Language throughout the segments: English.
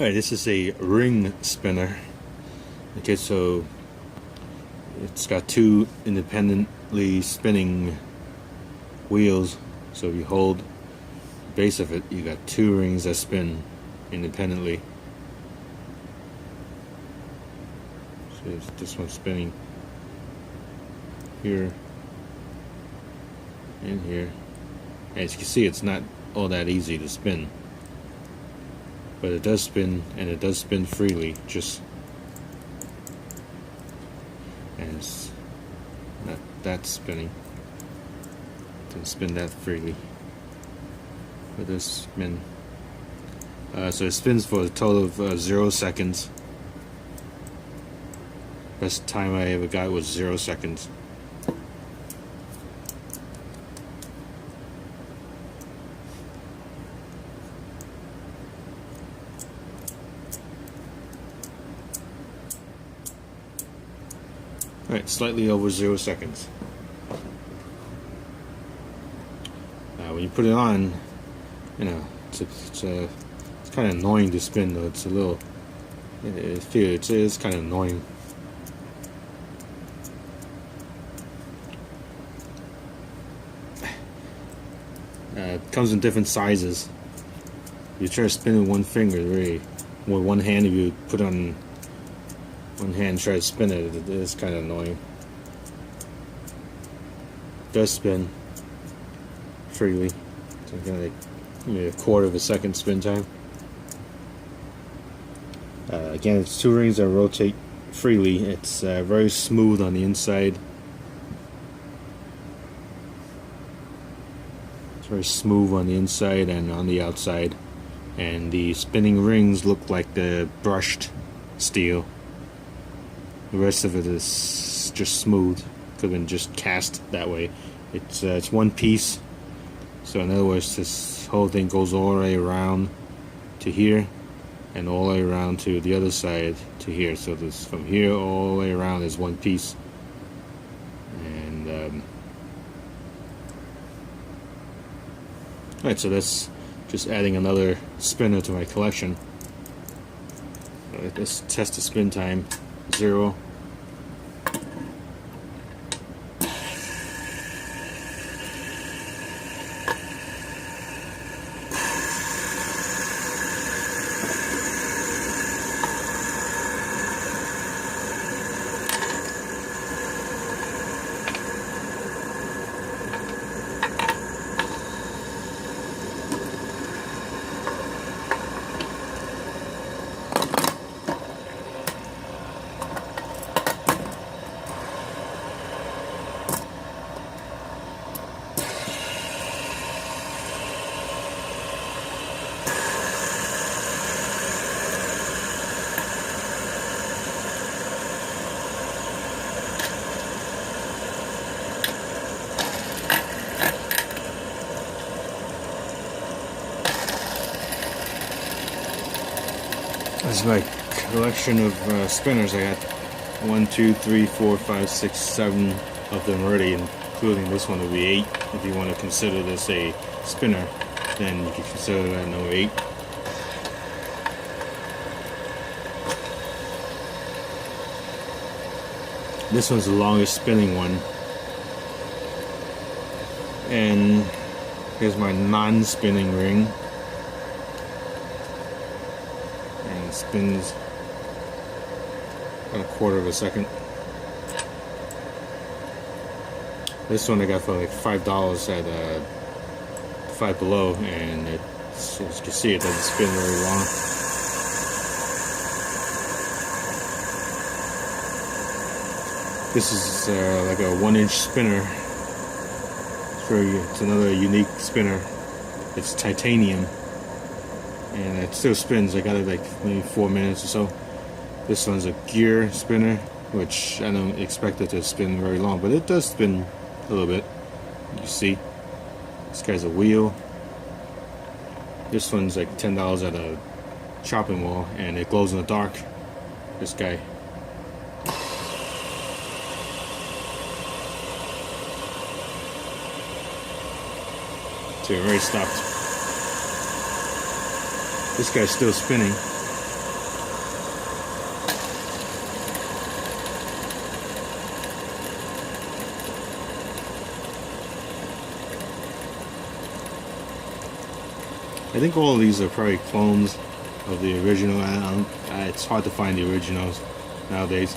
Alright, this is a ring spinner. Okay, so it's got two independently spinning wheels. So if you hold the base of it, you got two rings that spin independently. So this one's spinning here and here. As you can see, it's not all that easy to spin, but it does spin, and it does spin freely, just and it's not that spinning. It can spin that freely, but this spin. So it spins for a total of 0 seconds. Best time I ever got was 0 seconds. Alright, slightly over 0 seconds. When you put it on, you know, it's kind of annoying to spin though. It's a little, it is kind of annoying. It comes in different sizes. You try to spin with one finger, really. With one hand, if you put on one hand, try to spin it, it is kind of annoying. It does spin freely. So kind of like maybe a quarter of a second spin time. Again, it's two rings that rotate freely. It's very smooth on the inside. It's very smooth on the inside and on the outside. And the spinning rings look like the brushed steel. The rest of it is just smooth. Could have been just cast that way. It's one piece. So in other words, this whole thing goes all the way around to here, and all the way around to the other side to here. So this from here all the way around is one piece. And alright, so that's just adding another spinner to my collection. Let's test the spin time. 0. This is my collection of spinners. I got 1, 2, 3, 4, 5, 6, 7 of them already, including this one will be 8. If you want to consider this a spinner, then you can consider that number 8. This one's the longest spinning one. And here's my non-spinning ring. And it spins about a quarter of a second. This one I got for like $5 at Five Below, and as you can see, it doesn't spin very long. This is like a 1-inch spinner. It's another unique spinner. It's titanium, and it still spins. I got it like maybe 4 minutes or so. This one's a gear spinner, which I don't expect it to spin very long, but it does spin a little bit. You see, this guy's a wheel. This one's like $10 at a shopping mall, and it glows in the dark. This guy. So it already stopped. This guy's still spinning. I think all of these are probably clones of the original. It's hard to find the originals nowadays.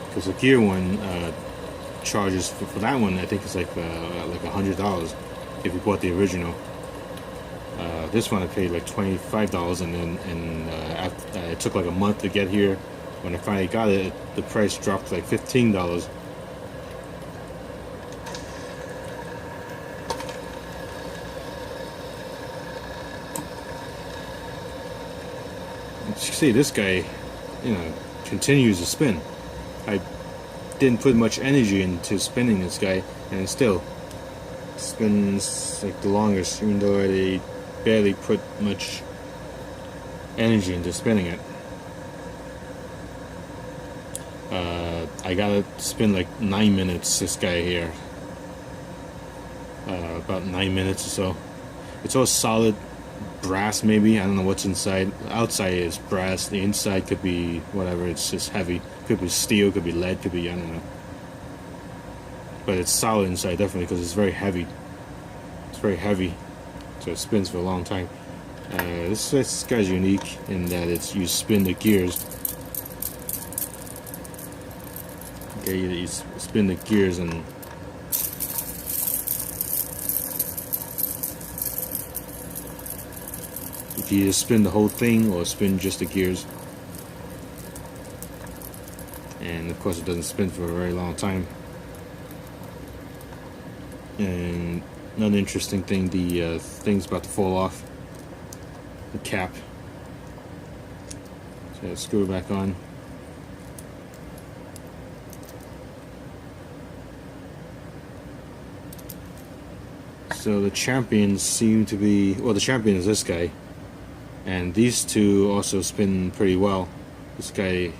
Because the gear one charges for that one, I think it's like $100 if you bought the original. This one I paid like $25, and after, it took like a month to get here. When I finally got it, the price dropped to like $15. You see, this guy, continues to spin. I didn't put much energy into spinning this guy, and it still spins like the longest, even though I barely put much energy into spinning it. I gotta spin like 9 minutes, this guy here. About 9 minutes or so. It's all solid brass, maybe. I don't know what's inside. Outside is brass. The inside could be whatever. It's just heavy. Could be steel, could be lead, could be, I don't know. But it's solid inside, definitely, because it's very heavy. It's very heavy, so it spins for a long time. This guy's unique in that you spin the gears. Okay, you spin the gears, and you can either spin the whole thing or spin just the gears. And of course it doesn't spin for a very long time. And another interesting thing, the thing's about to fall off. The cap. So screw it back on. So the champions seem to be, well, the champion is this guy, and these two also spin pretty well. This guy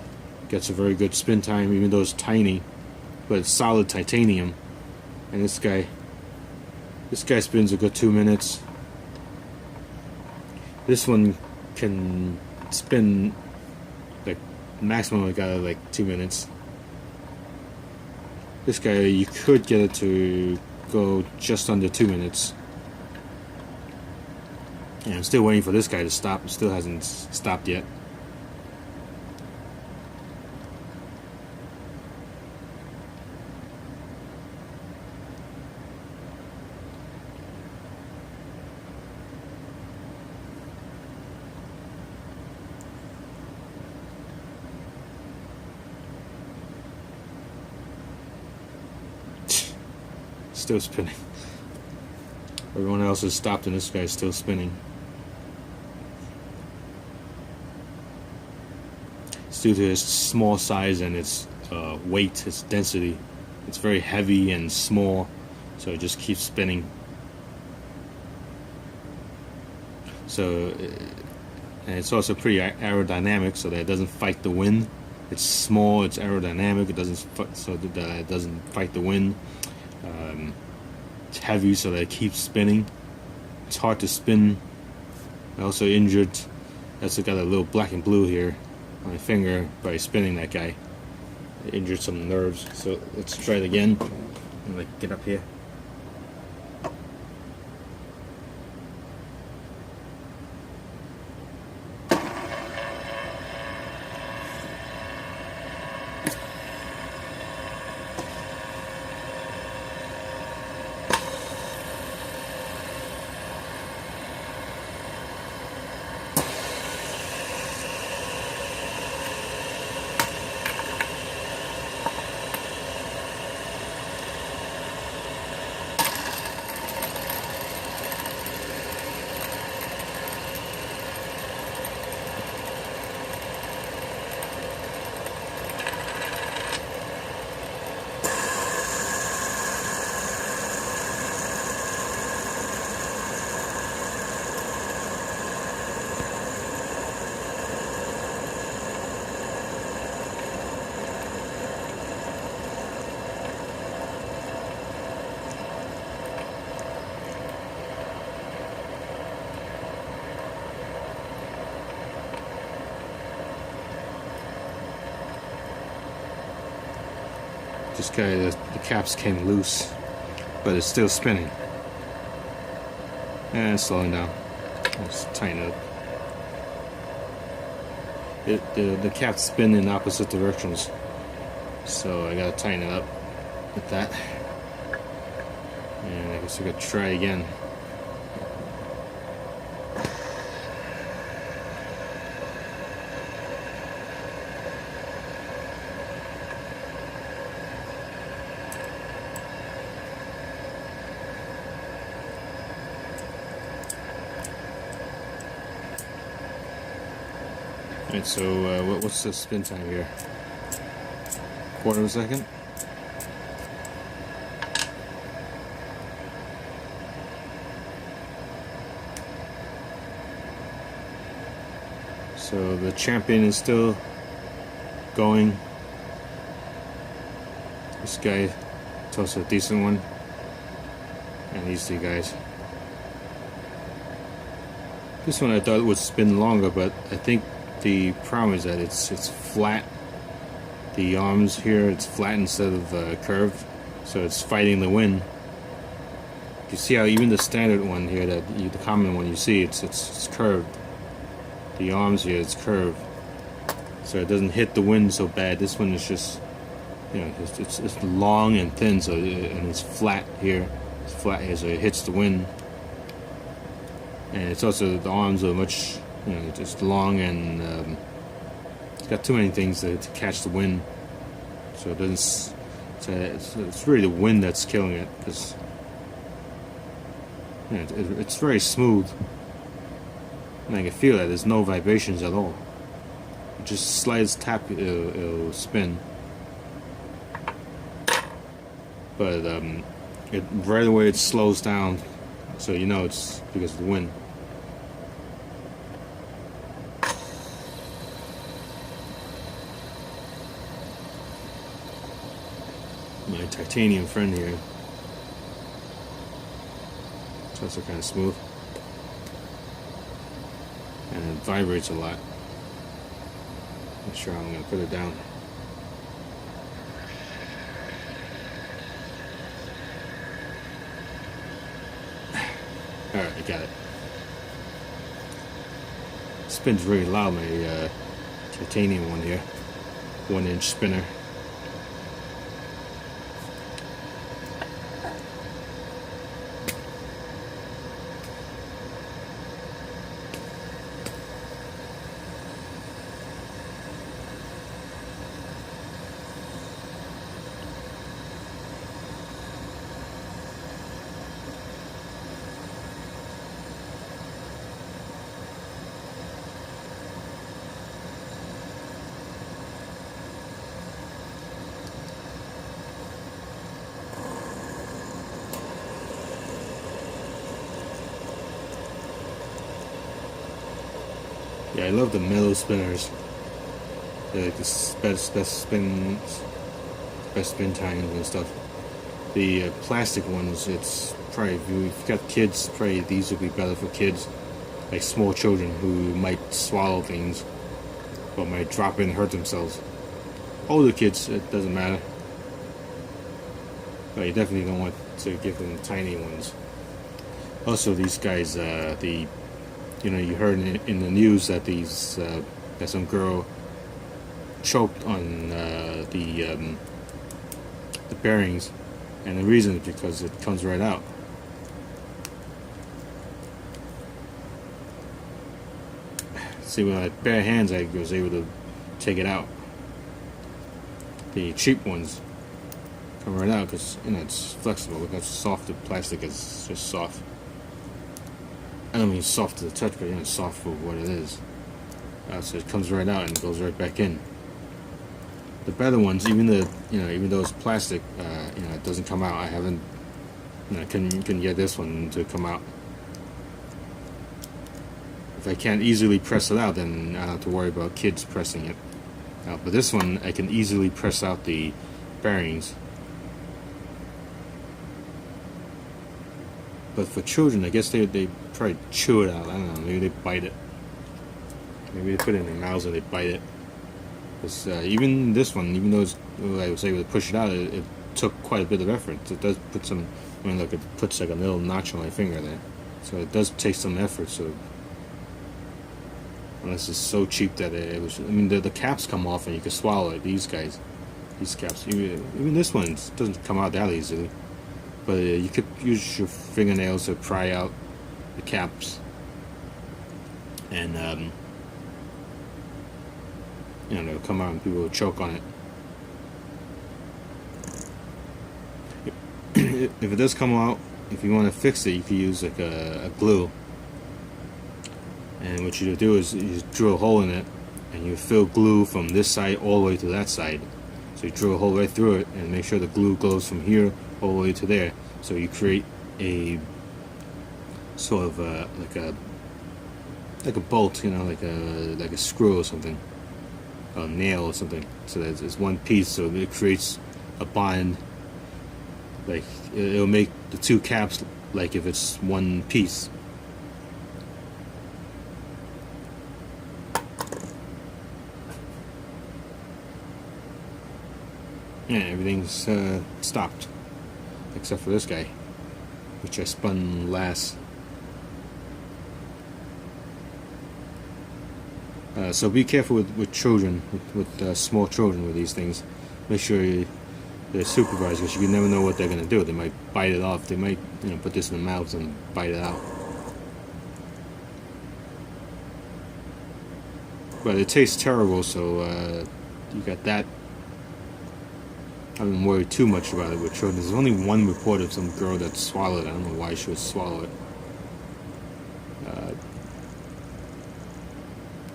gets a very good spin time, even though it's tiny, but it's solid titanium. And this guy spins a good 2 minutes. This one can spin like maximum I got like 2 minutes. This guy, you could get it to go just under 2 minutes. And I'm still waiting for this guy to stop. It still hasn't stopped yet. Still spinning. Everyone else has stopped and this guy's still spinning. It's due to its small size and its weight, its density. It's very heavy and small, so it just keeps spinning. So, and it's also pretty aerodynamic, so that it doesn't fight the wind. It's small, it's aerodynamic, it doesn't fight the wind. It's heavy, so that it keeps spinning. It's hard to spin. I also injured. That's got a little black and blue here on my finger by spinning that guy. I injured some nerves. So let's try it again. I'm gonna get up here. This guy, the caps came loose, but it's still spinning. And slowing down. Let's tighten it up. The caps spin in opposite directions, so I gotta tighten it up with that. And I guess I gotta try again. Alright, so what's the spin time here? Quarter of a second? So the champion is still going. This guy is also a decent one. And these two guys. This one I thought would spin longer, but I think the problem is that it's flat. The arms here, it's flat instead of curved, so it's fighting the wind. You see how even the standard one here, the common one you see, it's curved. The arms here, it's curved, so it doesn't hit the wind so bad. This one is just, you know, it's long and thin, so and it's flat here. It's flat here, so it hits the wind. And it's also, the arms are much, you know, just long, and it's got too many things to catch the wind, so it doesn't. It's really the wind that's killing it, because you know, it's very smooth, and I can feel that there's no vibrations at all. It just slides, tap, it'll spin, but right away it slows down, so you know it's because of the wind. My titanium friend here. It's also kind of smooth. And it vibrates a lot. Not sure how I'm going to put it down. Alright, I got it. Spins really loud, my titanium one here. 1-inch spinner. Yeah, I love the metal spinners. They're like the best spin times and stuff. The plastic ones, it's probably, if you've got kids, probably these would be better for kids, like small children who might swallow things, but might drop in and hurt themselves. Older kids, it doesn't matter, but you definitely don't want to give them tiny ones. Also, these guys, you know, you heard in the news that that some girl choked on the bearings, and the reason is because it comes right out. See, with my bare hands, I was able to take it out. The cheap ones come right out because, you know, it's flexible. Look how soft the plastic is. It's just soft. I don't mean soft to the touch, but you know, soft for what it is. So it comes right out and goes right back in. The better ones, even though it's plastic, you know, it doesn't come out. I haven't, you know, couldn't get this one to come out. If I can't easily press it out, then I don't have to worry about kids pressing it out. But this one, I can easily press out the bearings. But for children, I guess they probably chew it out. I don't know. Maybe they bite it. Maybe they put it in their mouths and they bite it. Because even this one, even though I was able to push it out, it took quite a bit of effort. It does put some. I mean, look, it puts like a little notch on my finger there. So it does take some effort. So unless it's so cheap that it was, I mean, the caps come off and you can swallow it. These guys, these caps, even this one doesn't come out that easily. But you could use your fingernails to pry out the caps, and you know, they'll come out and people will choke on it. If it does come out, if you want to fix it, you can use like a glue. And what you do is you just drill a hole in it, and you fill glue from this side all the way to that side. So you drill a hole right through it, and make sure the glue goes from here all the way to there. So you create a sort of like a bolt, you know, like a screw or something, a nail or something. So that it's one piece. So it creates a bond. Like it'll make the two caps like if it's one piece. Yeah, everything's stopped except for this guy, which I spun last. So be careful with children, with small children with these things. Make sure they're supervised, because you never know what they're going to do. They might bite it off. They might, you know, put this in the mouth and bite it out. But it tastes terrible, so you got that. I wouldn't worry too much about it with children. There's only one report of some girl that swallowed it. I don't know why she would swallow it.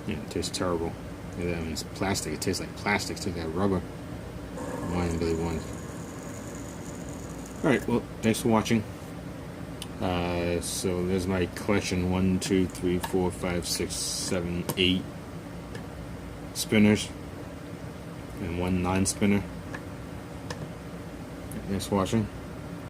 Yeah, it tastes terrible. I mean, it's plastic. It tastes like plastic. It tastes like rubber. Wine really won. Alright, well, thanks for watching. So there's my collection. 1, 2, 3, 4, 5, 6, 7, 8 spinners. And 1 non-spinner. Thanks for watching.